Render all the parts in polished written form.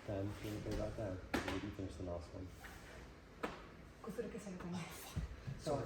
Dan, do you want to go back down? Or did you finish the last one? Sorry.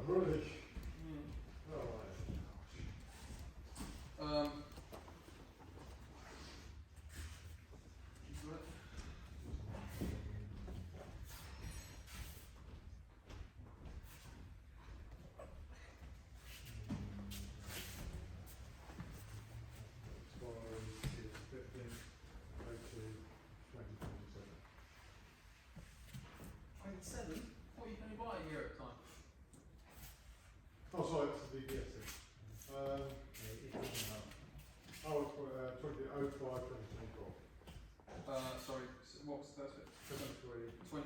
really? What are you going to buy a year at a time? Oh, sorry, that's the DBS thing. Oh, it's 2005, 2024. Sorry, what was the first bit? 2305.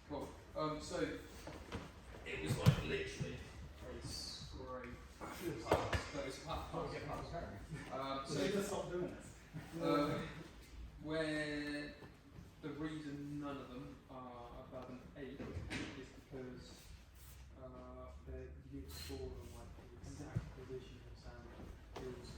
Cool. So it was like literally a scrape. That was so just stop doing this. where the reason none of them are above an 8 is because you score on like the exact position and sound is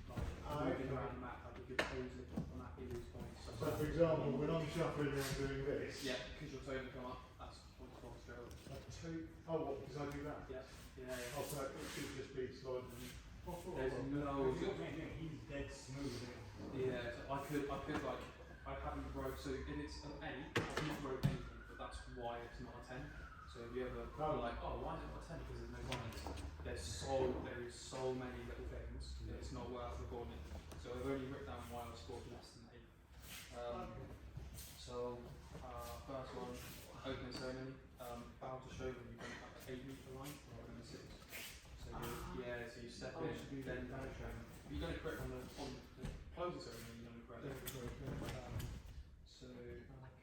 like moving around the map, like if you're posing on that you lose points. So, for example, when I'm shuffling and I'm doing this. Yeah, because your toe will come up, that's points for straight away. Oh, what? Because I do that? Yeah. Oh, so it should just be sliding. There's no. He's dead smooth. Yeah, so I could like, I haven't wrote, so if it's an 8, I've not wrote anything, but that's why it's not a 10. So if you ever are like, oh, why is it not a 10? Because there's no lines. There is so many little things that it's not worth recording. So I've only written down why I scored less than 8. First one, opening ceremony, bow to show when you don't have the 8-metre line rather than the 6. So so you step in, then you're going to correct on the closing ceremony, you're going to correct.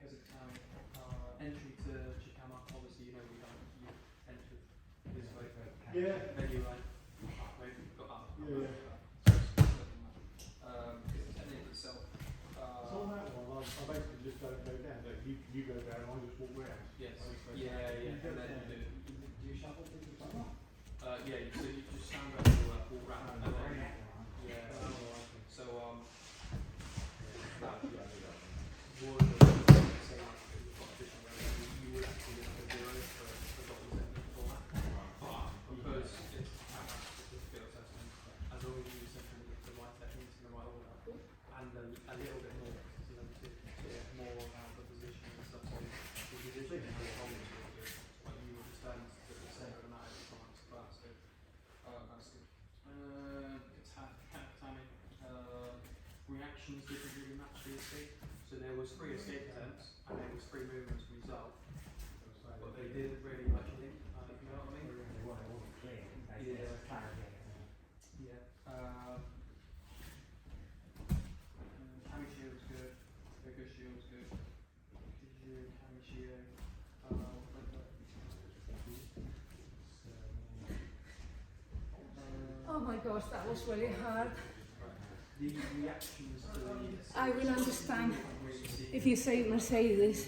Katame, entry to Chikama, obviously you know you enter this way. Yeah. Then you like, maybe got up. Yeah. Technique itself. So on that one, I basically just don't go down. Like you go down, I just walk round. Yes. Yeah. And then you do. Do you shuffle things like that? So you just stand up and walk round and then. Yeah. So that would say you would actually look at 0 for what was in before that. But because it's a skill assessment, as long as you use the right techniques in the right order and a little bit more more around the position and stuff. So the position and the holding is really good. Like you will just stand at the centre of the mat every time. So that's good. Katame, reactions didn't really match the escape. So there was 3 escape attempts and there was 3 movements result. But they didn't really match it. You know what I mean? It wasn't clear. Yeah. Yeah. Kami Shio was good. Bigger Shio was good. Kami Shio. Oh my gosh, that was really hard. The reactions to the I will understand if you say Mercedes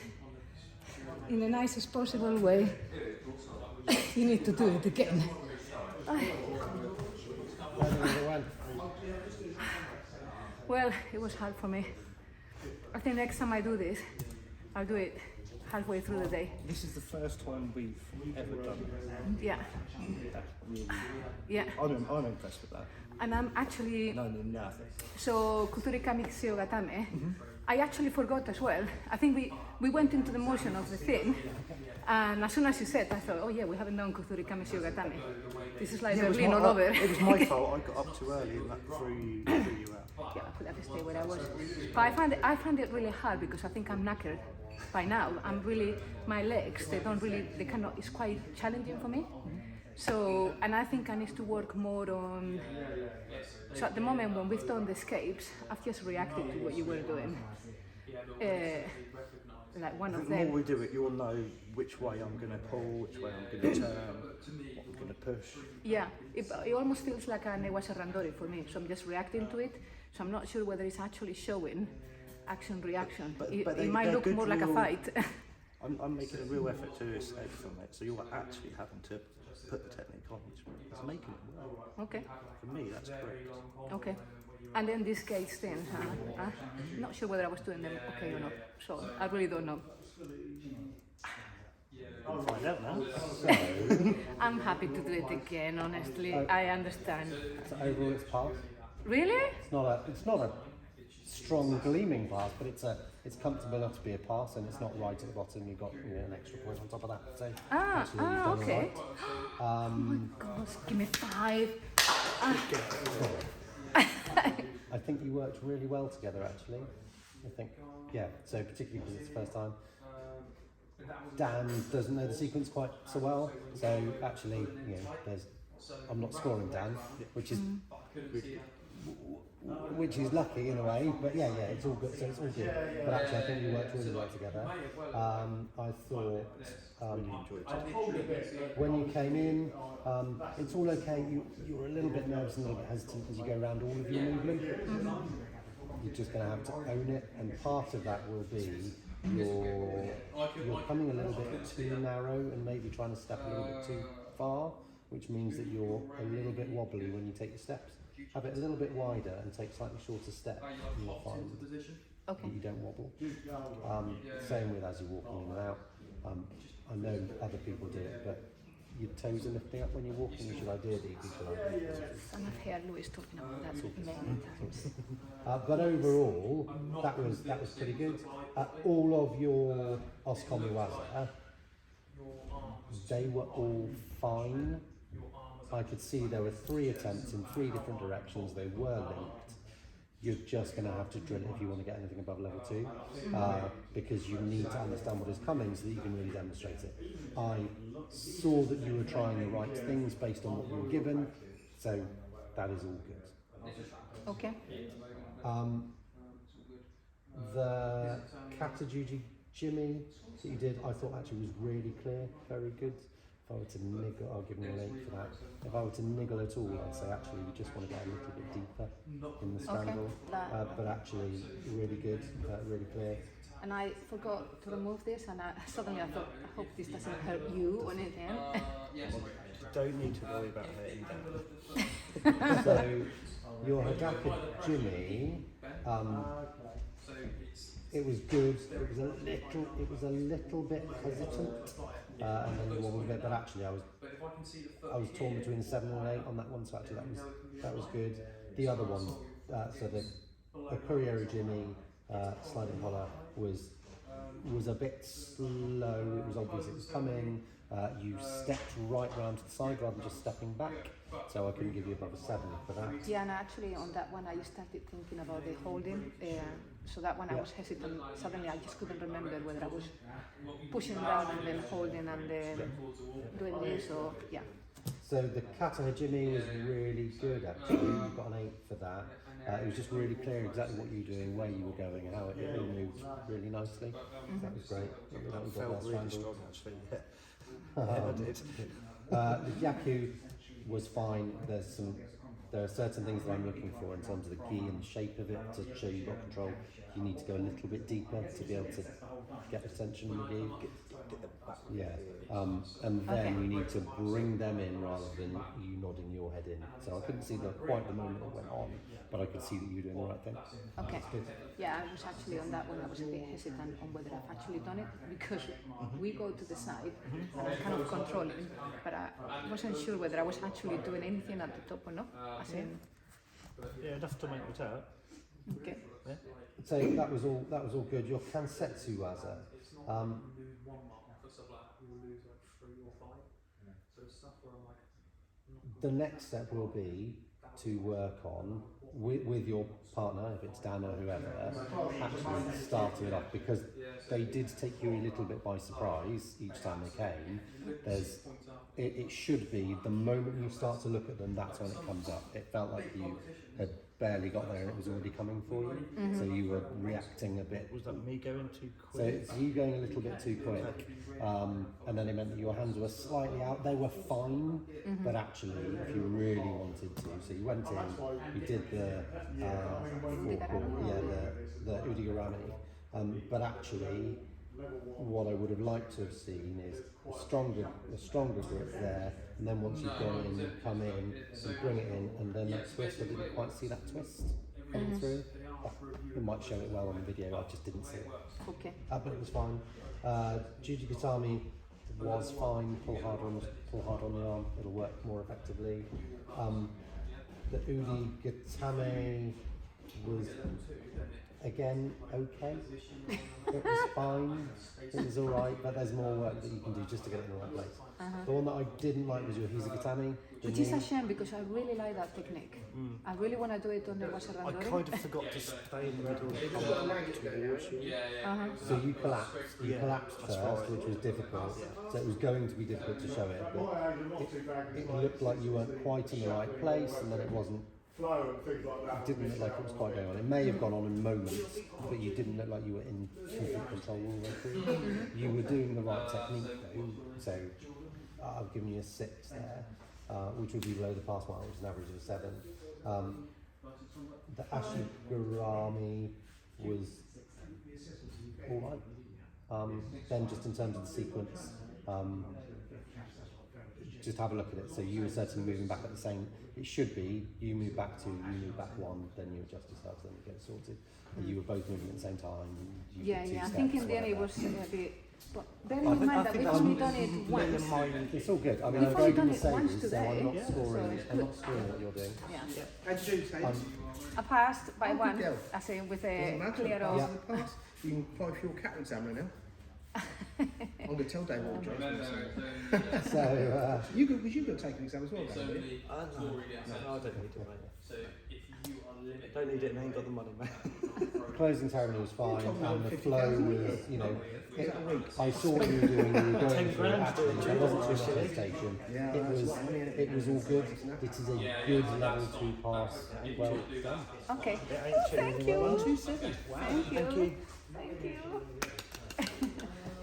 in the nicest possible way. You need to do it again. Well, it was hard for me. I think next time I do this, I'll do it halfway through the day. This is the first time we've ever done it. Yeah, That's really. yeah. I'm impressed with that. And I'm actually, No, nothing. so Kuturi Kami Seo Katame, I actually forgot as well. I think we went into the motion of the thing, and as soon as you said, I thought, oh yeah, we haven't done Kuturi Kami Seo Katame. This is like Berlin all over. It was my fault. I got up too early and that threw you out. Yeah, I could have stayed where I was. But I find it really hard because I think I'm knackered by now. My legs, they cannot, it's quite challenging for me. So, and I think I need to work more on, so at the moment when we've done the escapes, I've just reacted to what you were doing. Like one of The them. more we do it, you'll know which way I'm going to pull, which way I'm going to turn, what I'm going to push. Yeah, it almost feels like a Newasa Randori for me, so I'm just reacting to it. So I'm not sure whether it's actually showing action-reaction. But It might look more like a fight. I'm making a real effort to escape from it, so you're actually having to put the technique on, which is making it work. Okay, For me, that's correct. okay. And then these gates things, I'm not sure whether I was doing them okay or not. So I really don't know. Oh, Find out now. So, I'm happy to do it again, honestly. I understand. so overall it's passed. Really? It's not a strong gleaming pass, but it's comfortable enough to be a pass, and it's not right at the bottom. You've got an extra point on top of that. So actually you've done Okay. all right. Gosh, give me 5. I think you worked really well together, actually. I think, yeah. So particularly because it's the first time. Dan doesn't know the sequence quite so well, so actually, I'm not scoring Dan, which is lucky in a way. But yeah, it's all good. So it's all good. But actually, I think you worked really well together. I thought when you came in, it's all okay. You were a little bit nervous and a little bit hesitant as you go around all of your movement. You're just going to have to own it, and part of that will be you're coming a little bit too narrow and maybe trying to step a little bit too far, which means that you're a little bit wobbly when you take your steps. Have it a little bit wider and take slightly shorter steps, and you'll find that you don't wobble. Same with as you're walking in and out. I know other people do it, but your toes are lifting up when you're walking, you should ideally be gliding. And I've heard Louis talking about that many times. But overall, that was pretty good. All of your Oskomiwaza, they were all fine. I could see there were 3 attempts in 3 different directions. They were linked. You're just going to have to drill it if you want to get anything above level 2, because you need to understand what is coming so that you can really demonstrate it. I saw that you were trying the right things based on what you were given, so that is all good. Okay. The kata Jimmy that you did, I thought actually was really clear, very good. If I were to niggle, I'll give him an 8 for that. If I were to niggle at all, I'd say actually we just want to get a little bit deeper in the strangle. But actually, really good, really clear. And I forgot to remove this, and suddenly I thought, I hope this doesn't hurt you or anything. Don't need to worry about hurting Dan. So, your Hagaka Jimmy, it was good. It was a little bit hesitant, and then you wobbled a bit. But actually, I was torn between a 7 and an 8 on that one. So actually, that was good. The other one, so the Kurieru Jimmy sliding collar was a bit slow. It was obvious it was coming. You stepped right round to the side rather than just stepping back, so I couldn't give you above a 7 for that. Yeah, and actually on that one I started thinking about the holding, so that one I was hesitant. Suddenly I just couldn't remember whether I was pushing down and then holding and then doing this, or yeah. So the kata hajime was really good actually. You got an 8 for that. It was just really clear exactly what you were doing, where you were going, how it all moved really nicely. That was great. I felt really strong actually. Yeah, I did. The Yaku was fine. There are certain things that I'm looking for in terms of the gi and the shape of it to show you've got control. You need to go a little bit deeper to be able to get the tension in the gi. Yeah, and then you need to bring them in rather than you nodding your head in. So I couldn't see quite the moment it went on, but I could see that you were doing the right thing. Okay. Yeah, I was actually on that one. I was a bit hesitant on whether I've actually done it because we go to the side and I'm kind of controlling, but I wasn't sure whether I was actually doing anything at the top or not. As in, Yeah, enough to make it out. okay. Yeah. So that was all good. Your kansetsu waza. The next step will be to work on with your partner, if it's Dan or whoever, actually starting it off, because they did take you a little bit by surprise each time they came. It should be the moment you start to look at them, that's when it comes up. It felt like you had barely got there and it was already coming for you, so you were reacting a bit. Was that me going too So quick? it's you going a little bit too quick, and then it meant that your hands were slightly out. They were fine, but actually, if you really wanted to, so you went in, you did the the udigarami, but actually, what I would have liked to have seen is a stronger grip there, and then once you've gone in, you come in, you bring it in, and then that twist. I didn't quite see that twist. coming through. It might show it well on the video, I just didn't see it. Okay. But it was fine. Judo Katame was fine. Pull hard on the arm. It'll work more effectively. The Udi Katame was again okay. It was fine. It was all right, but there's more work that you can do just to get it in the right place. The one that I didn't like was your Hiza Katame. Which is a shame because I really like that technique. I really want to do it on the I Wasarandori. kind of forgot to stay in the middle and come back towards you. So you collapsed. You collapsed that's first, right. which was difficult. So it was going to be difficult to show it, but it looked like you weren't quite in the right place, and then it wasn't. Flow and things like that. It didn't look like it was quite going on. It may have gone on in moments, but you didn't look like you were in complete control all the way through. You were doing the right technique though, so I've given you a 6 there, which would be below the pass mark, which is an average of 7. The Ashigurami was all right. Then just in terms of the sequence, just have a look at it. So you were certainly moving back at the same. It should be you move back 2, you move back 1, then you adjust yourself, then you get it sorted. And you were both moving at the same time. You Yeah, did 2 yeah. I steps, think in the end it whatever. was a bit. But bearing in mind that we've only done it once. It's all good. I mean, We've I'm only very done good it once savers, so today, I'm not so scoring. it's I'm good. not scoring what you're doing. Yeah. How'd you do, Steve? I passed by Oh, good one, girl. I say with Doesn't a matter, clear pass off. is a pass. You can apply for your cat examiner now. I'm going to tell Dave what to So, You could take an exam as well, It's Dave. only No, Tori gets no, I don't need it, mate. So if you are limited, Don't need it and ain't got the money, mate. the closing ceremony was fine, and the flow was, you know, Is that a week? I saw what you were doing. You were 10 going through it. grand Actually, doing there wasn't too much judo. hesitation. Yeah, It was all good. It is a good level 2 pass. Well done. Okay. It ain't chilling Thank the you. way. 1, 2, 7. Wow. Thank you. Thank you. Thank you.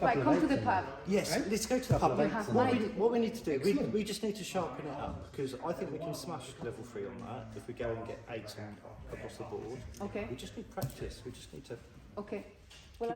Right, Couple come of to the eights pub. Yes, Eh? let's go to the Couple pub. of You have eights What mine. we need to do, Excellent. we just need to sharpen it up because I think we can smash level 3 on that if we go and get 8 across the board. Okay. We just need practice. We just need to Okay.